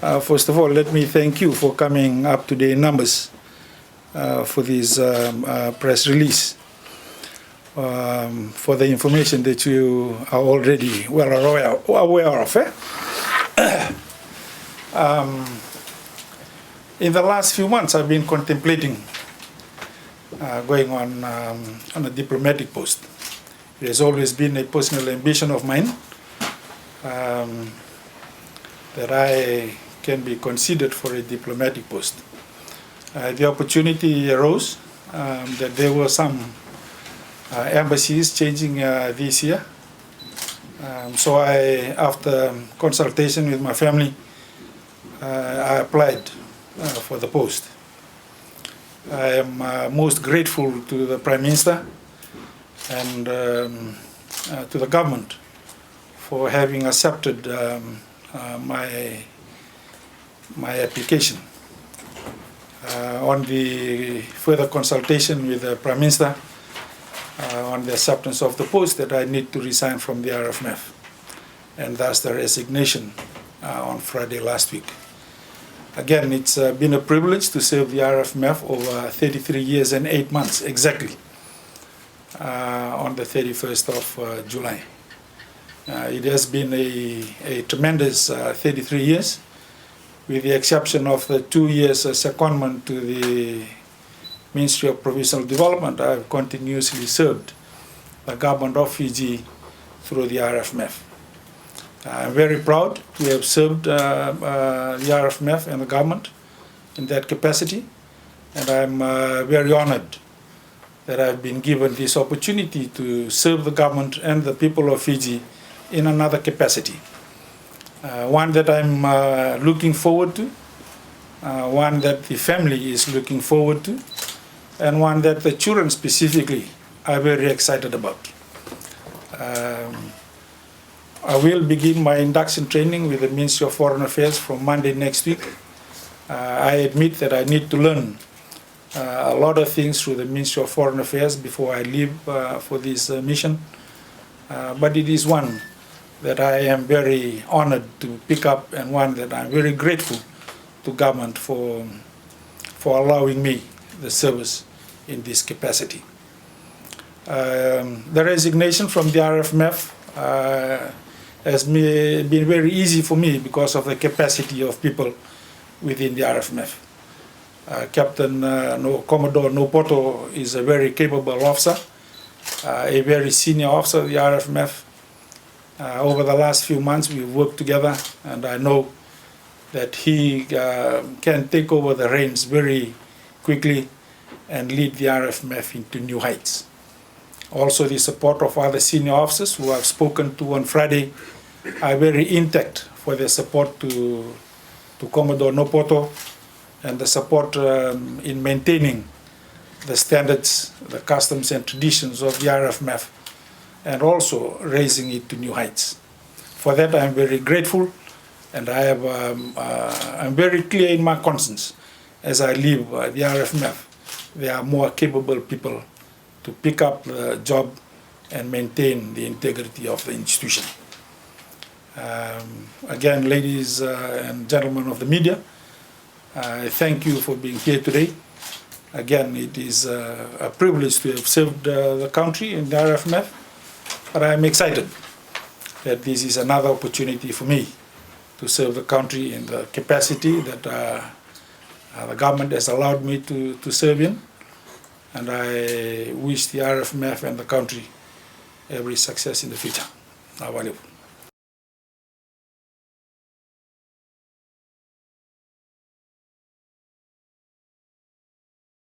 First of all, let me thank you for coming up to the numbers for this press release, for the information that you are already well aware of. In the last few months, I've been contemplating going on a diplomatic post. It has always been a personal ambition of mine that I can be considered for a diplomatic post. The opportunity arose that there were some embassies changing this year. So after consultation with my family, I applied for the post. I am most grateful to the Prime Minister and to the government for having accepted my application. On the further consultation with the Prime Minister on the acceptance of the post, that I need to resign from the RFMF, and thus the resignation on Friday last week. Again, it's been a privilege to serve the RFMF over 33 years and 8 months exactly on the 31st of July. It has been a tremendous 33 years, with the exception of the 2 years secondment to the Ministry of Provincial Development. I have continuously served the government of Fiji through the RFMF. I'm very proud to have served the RFMF and the government in that capacity, and I'm very honored that I've been given this opportunity to serve the government and the people of Fiji in another capacity. One that I'm looking forward to, one that the family is looking forward to, and one that the children specifically are very excited about. I will begin my induction training with the Ministry of Foreign Affairs from Monday next week. I admit that I need to learn a lot of things through the Ministry of Foreign Affairs before I leave for this mission, but it is one that I am very honored to pick up, and one that I'm very grateful to government for allowing me the service in this capacity. The resignation from the RFMF has been very easy for me because of the capacity of people within the RFMF. Commodore Nopoto is a very capable officer, a very senior officer of the RFMF. Over the last few months, we've worked together, and I know that he can take over the reins very quickly and lead the RFMF into new heights. Also, the support of other senior officers who I've spoken to on Friday are very intact for their support to Commodore Nopoto, and the support in maintaining the standards, the customs and traditions of the RFMF, and also raising it to new heights. For that, I'm very grateful, and I'm very clear in my conscience as I leave the RFMF. There are more capable people to pick up the job and maintain the integrity of the institution. Again, ladies and gentlemen of the media, I thank you for being here today. Again, it is a privilege to have served the country in the RFMF, but I'm excited that this is another opportunity for me to serve the country in the capacity that the government has allowed me to serve in, and I wish the RFMF and the country every success in the future. Awalipo.